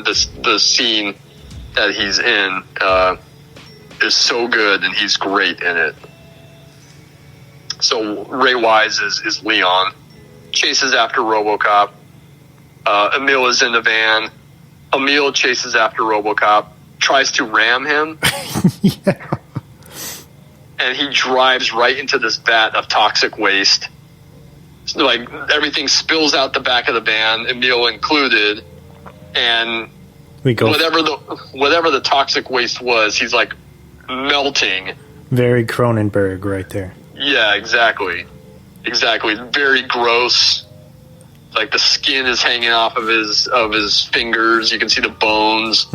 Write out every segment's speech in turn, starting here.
the scene that he's in is so good, and he's great in it. So Ray Wise is Leon, chases after RoboCop. Emil is in the van. Emil chases after RoboCop, tries to ram him. Yeah. And he drives right into this vat of toxic waste. So, like, everything spills out the back of the van, Emil included, and whatever the toxic waste was, he's like melting. Very Cronenberg right there. Yeah, exactly. Very gross. Like, the skin is hanging off of his fingers. You can see the bones.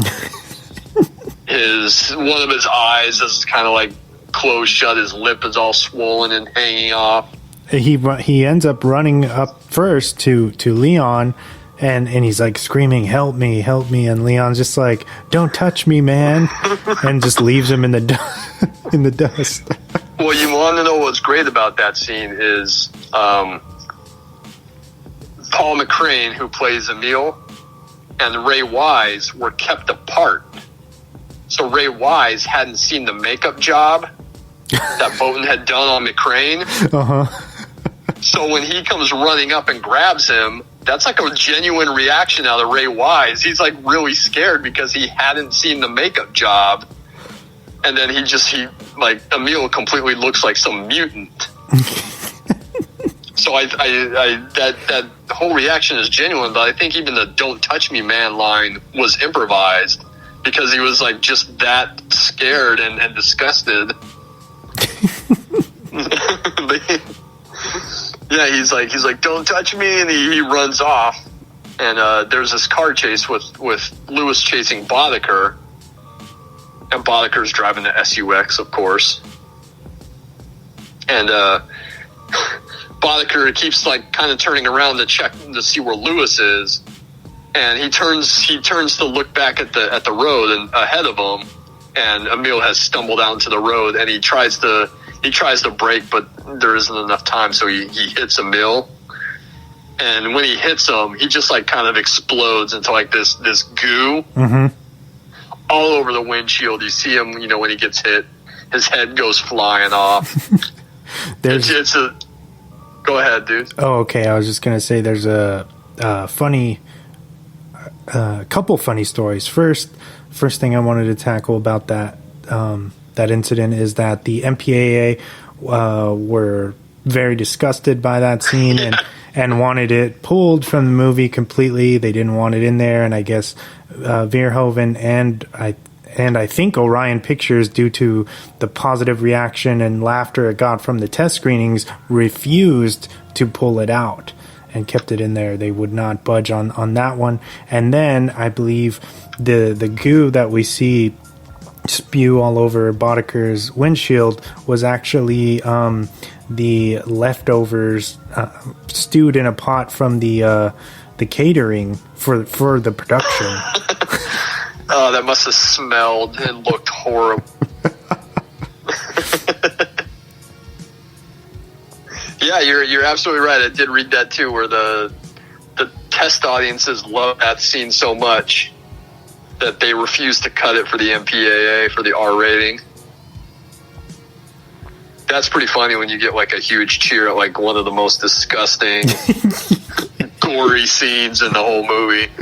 One of his eyes is kind of like closed shut. His lip is all swollen and hanging off. He ends up running up first to Leon, and he's like screaming, help me, and Leon's just like, don't touch me, man, and just leaves him in the dust. Well, you want to know what's great about that scene is Paul McCrane, who plays Emil, and Ray Wise were kept apart. So Ray Wise hadn't seen the makeup job that Bowden had done on McCrane. Uh-huh. So when he comes running up and grabs him, that's like a genuine reaction out of Ray Wise. He's like really scared because he hadn't seen the makeup job. And then Emil completely looks like some mutant. So that whole reaction is genuine, but I think even the "Don't touch me, man" line was improvised because he was like just that scared and disgusted. Yeah, he's like, don't touch me, and he runs off. And there's this car chase with Lewis chasing Boddicker, and Boddicker's driving the SUX, of course. And Boddicker keeps like kind of turning around to check to see where Lewis is, and he turns to look back at the road and ahead of him, and Emil has stumbled out into the road, and he tries to brake, but there isn't enough time, so he hits Emil. And when he hits him, he just like kind of explodes into like this goo all over the windshield. You see him, when he gets hit, his head goes flying off. Go ahead, dude. Oh, okay. I was just gonna say there's a couple funny stories. First thing I wanted to tackle about that incident is that the MPAA were very disgusted by that scene and wanted it pulled from the movie completely. They didn't want it in there, and I guess Verhoeven and I think Orion Pictures, due to the positive reaction and laughter it got from the test screenings, refused to pull it out and kept it in there. They would not budge on that one. And then I believe the goo that we see spew all over Boddicker's windshield was actually the leftovers stewed in a pot from the catering for the production. Oh, that must have smelled and looked horrible. Yeah, you're absolutely right. I did read that too, where the test audiences love that scene so much that they refused to cut it for the MPAA for the R rating. That's pretty funny when you get like a huge cheer at like one of the most disgusting, gory scenes in the whole movie.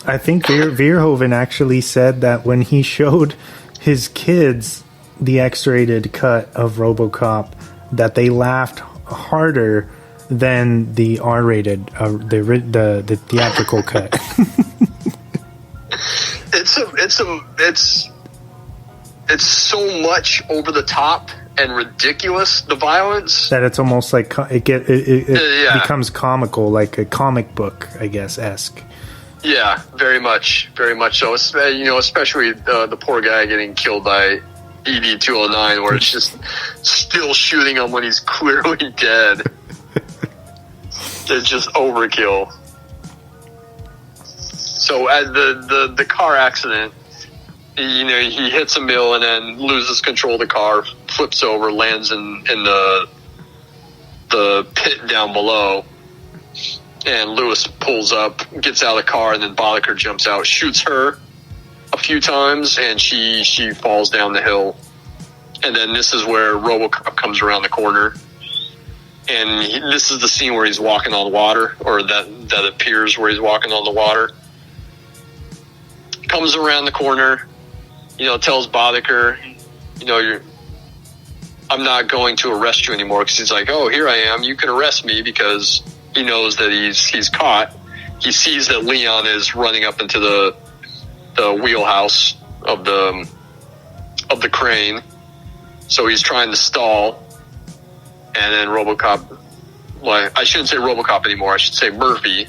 I think Verhoeven actually said that when he showed his kids the X-rated cut of RoboCop, that they laughed harder than the R-rated, the theatrical cut. It's so much over the top and ridiculous, the violence, that it's almost like it becomes comical, like a comic book, I guess, esque. Yeah, very much so. Especially the poor guy getting killed by ED-209, where it's just still shooting him when he's clearly dead. It's just overkill. So at the car accident, he hits Emil and then loses control of the car, flips over, lands in the pit down below. And Lewis pulls up, gets out of the car, and then Boddicker jumps out, shoots her a few times, and she falls down the hill. And then this is where RoboCop comes around the corner. And this is the scene where he's walking on water, or that appears where he's walking on the water. Comes around the corner, tells Boddicker, I'm not going to arrest you anymore, because he's like, oh, here I am, you can arrest me, because he knows that he's caught. He sees that Leon is running up into the wheelhouse of the crane, so he's trying to stall. And then RoboCop, well, I shouldn't say RoboCop anymore, I should say Murphy,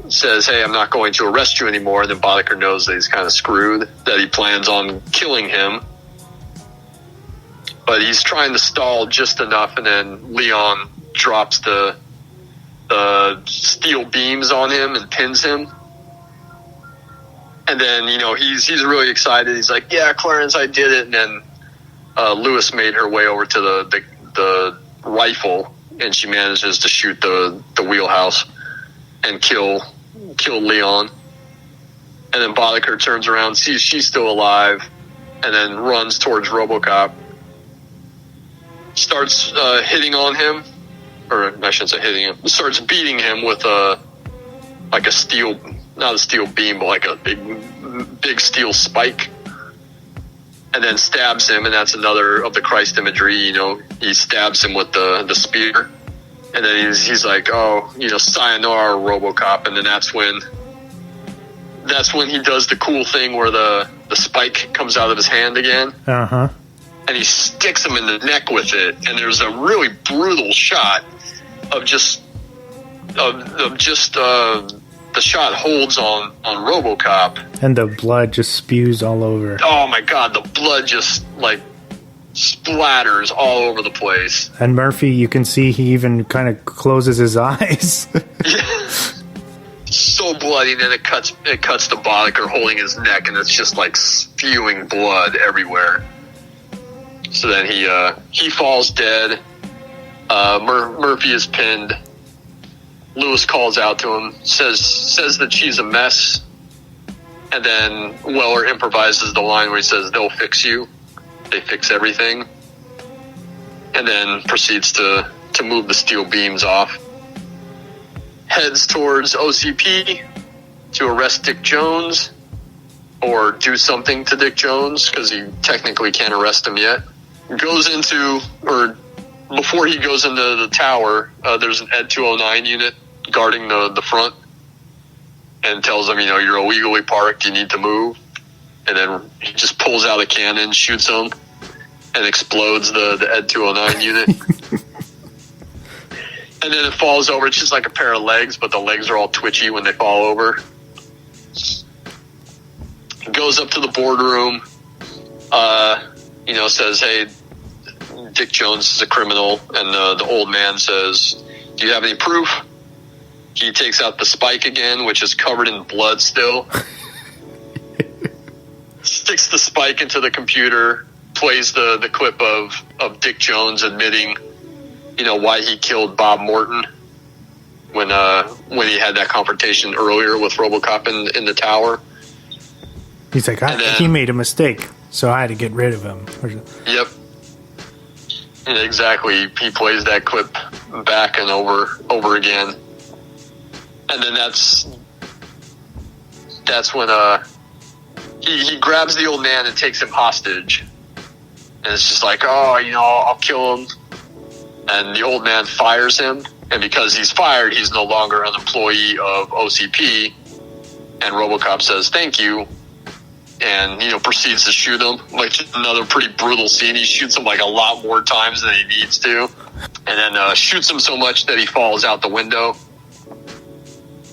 says, hey, I'm not going to arrest you anymore. And then Boddicker knows that he's kind of screwed, that he plans on killing him. But he's trying to stall just enough, and then Leon drops the steel beams on him and pins him. And then, he's really excited. He's like, yeah, Clarence, I did it. And then Lewis made her way over to the rifle, and she manages to shoot the wheelhouse and kill Leon. And then Boddicker turns around, sees she's still alive, and then runs towards RoboCop. Starts hitting on him, or I shouldn't say hitting him. Starts beating him with a steel, not a steel beam, but like a big steel spike. And then stabs him, and that's another of the Christ imagery. He stabs him with the spear. And then he's like, oh, sayonara, RoboCop. And then that's when he does the cool thing where the spike comes out of his hand again. Uh-huh. And he sticks him in the neck with it. And there's a really brutal shot of just the shot holds on RoboCop. And the blood just spews all over. Oh my God, the blood just splatters all over the place. And Murphy, you can see he even kind of closes his eyes. Yeah. So bloody, and then it cuts to Boddicker holding his neck, and it's just spewing blood everywhere. So then he falls dead. Murphy is pinned. Lewis calls out to him, says that she's a mess, and then Weller improvises the line where he says, they'll fix you. They fix everything. And then proceeds to move the steel beams off. Heads towards OCP to arrest Dick Jones, or do something to Dick Jones, because he technically can't arrest him yet. Before he goes into the tower, there's an Ed 209 unit guarding the front, and tells him, you're illegally parked, you need to move. And then he just pulls out a cannon, shoots him, and explodes the Ed 209 unit. And then it falls over. It's just like a pair of legs, but the legs are all twitchy when they fall over. Goes up to the boardroom, says, hey, Dick Jones is a criminal. And the old man says, do you have any proof? He takes out the spike again, which is covered in blood still. Sticks the spike into the computer, plays the clip of Dick Jones admitting, why he killed Bob Morton when he had that confrontation earlier with RoboCop in the tower. He's like, he made a mistake, so I had to get rid of him. Yep. Yeah, exactly. He plays that clip back and over again. And then that's when he grabs the old man and takes him hostage. And it's just like, I'll kill him. And the old man fires him. And because he's fired, he's no longer an employee of OCP. And RoboCop says, thank you. And, proceeds to shoot him. Another pretty brutal scene. He shoots him a lot more times than he needs to. And then shoots him so much that he falls out the window.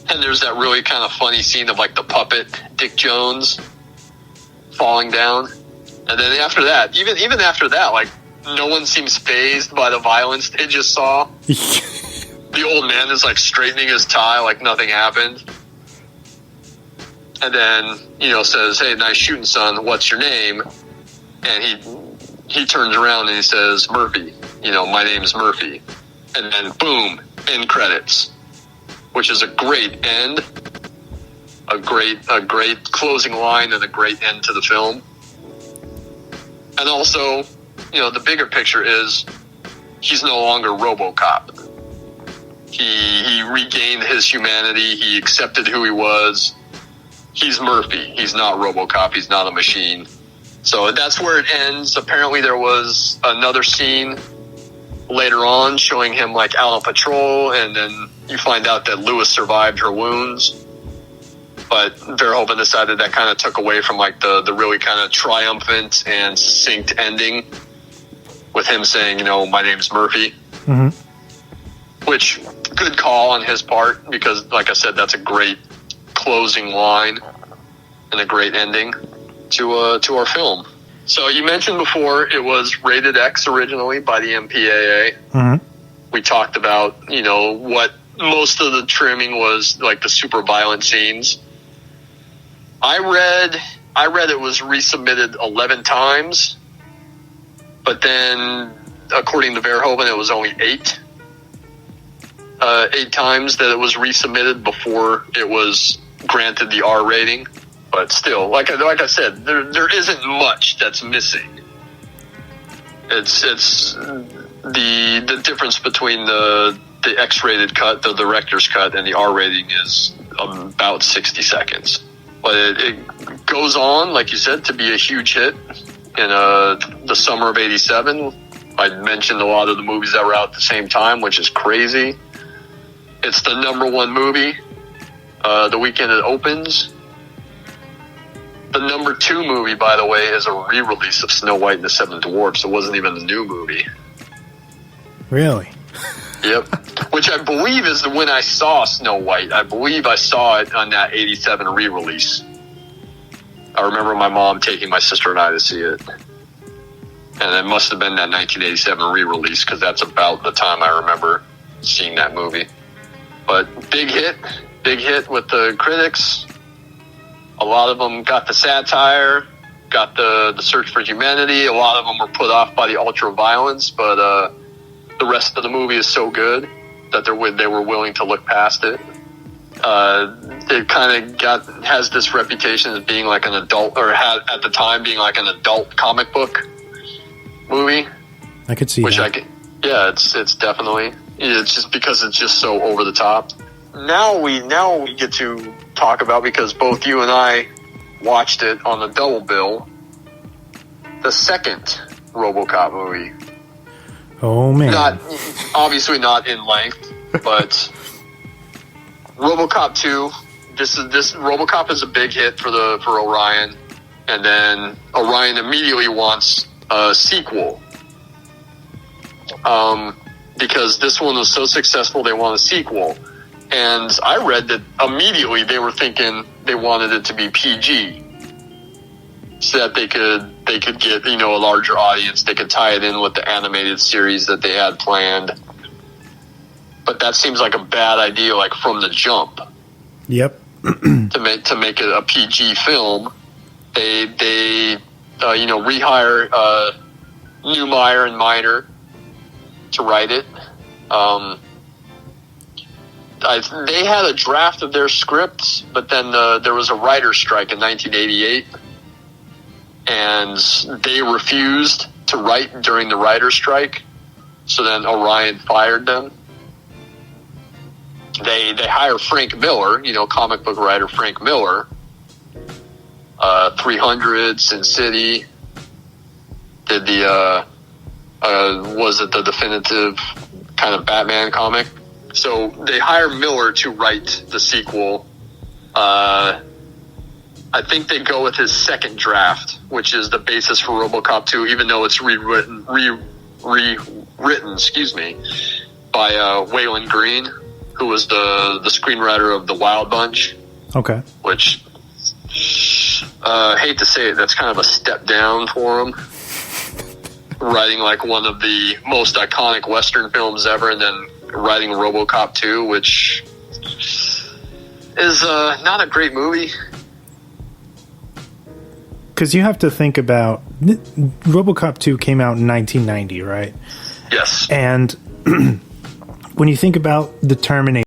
And there's that really kind of funny scene of the puppet Dick Jones falling down. And then after that, even after that, no one seems fazed by the violence they just saw. The old man is straightening his tie like nothing happened. And then, says, hey, nice shooting, son. What's your name? And he turns around and he says, Murphy. My name's Murphy. and then boom, end credits, which is a great end, a great closing line, and a great end to the film. And also, the bigger picture is he's no longer RoboCop. He regained his humanity. He accepted who he was. He's Murphy. He's not RoboCop. He's not a machine. So that's where it ends. Apparently there was another scene later on showing him like out on patrol, and then you find out that Lewis survived her wounds. But Verhoeven decided that kind of took away from like the really kind of triumphant and succinct ending with him saying, my name's Murphy. Mm-hmm. Which, good call on his part, because like I said, that's a great closing line and a great ending to our film. So you mentioned before it was rated X originally by the MPAA. Mm-hmm. We talked about, what most of the trimming was, like the super violent scenes. I read it was resubmitted 11 times, but then according to Verhoeven, it was only 8 times that it was resubmitted before it was granted the R rating. But still, like I said, there isn't much that's missing. It's the difference between the X-rated cut, the director's cut, and the R rating is about 60 seconds. But it goes on, like you said, to be a huge hit in the summer of '87. I mentioned a lot of the movies that were out at the same time, which is crazy. It's the number one movie the weekend it opens. The number 2 movie, by the way, is a re-release of Snow White and the Seven Dwarfs. It wasn't even the new movie. Really? Yep. Which I believe is when I saw Snow White. I believe I saw it on that 87 re-release. I remember my mom taking my sister and I to see it. And it must have been that 1987 re-release, because that's about the time I remember seeing that movie. But big hit with the critics. A lot of them got the satire, got the search for humanity. A lot of them were put off by the ultra-violence, but the rest of the movie is so good that they were willing to look past it. It kind of has this reputation as being like an adult, or had at the time being like an adult comic book movie. I could see that. It's definitely. It's just because it's just so over the top. Now we get to talk about, because both you and I watched it on the double bill, the second RoboCop movie. Oh man! Obviously not in length, but RoboCop 2. This RoboCop is a big hit for Orion, and then Orion immediately wants a sequel. Because this one was so successful, they want a sequel. And I read that immediately they were thinking they wanted it to be PG, so that they could get, a larger audience. They could tie it in with the animated series that they had planned. But that seems like a bad idea, like from the jump. Yep. to make it a PG film, they rehire Neumeier and Miner to write it. They had a draft of their scripts, but then there was a writer's strike in 1988, and they refused to write during the writer's strike. So then Orion fired them. They hire Frank Miller, comic book writer Frank Miller. 300, Sin City. Did was it the definitive kind of Batman comic? So they hire Miller to write the sequel. I think they go with his second draft, which is the basis for RoboCop 2, even though it's rewritten, by Waylon Green, who was the screenwriter of The Wild Bunch. Okay. Which, hate to say it, that's kind of a step down for him. Writing like one of the most iconic Western films ever, and then writing RoboCop 2, which is not a great movie. Because you have to think about RoboCop 2 came out in 1990, right? Yes. And when you think about the Terminator,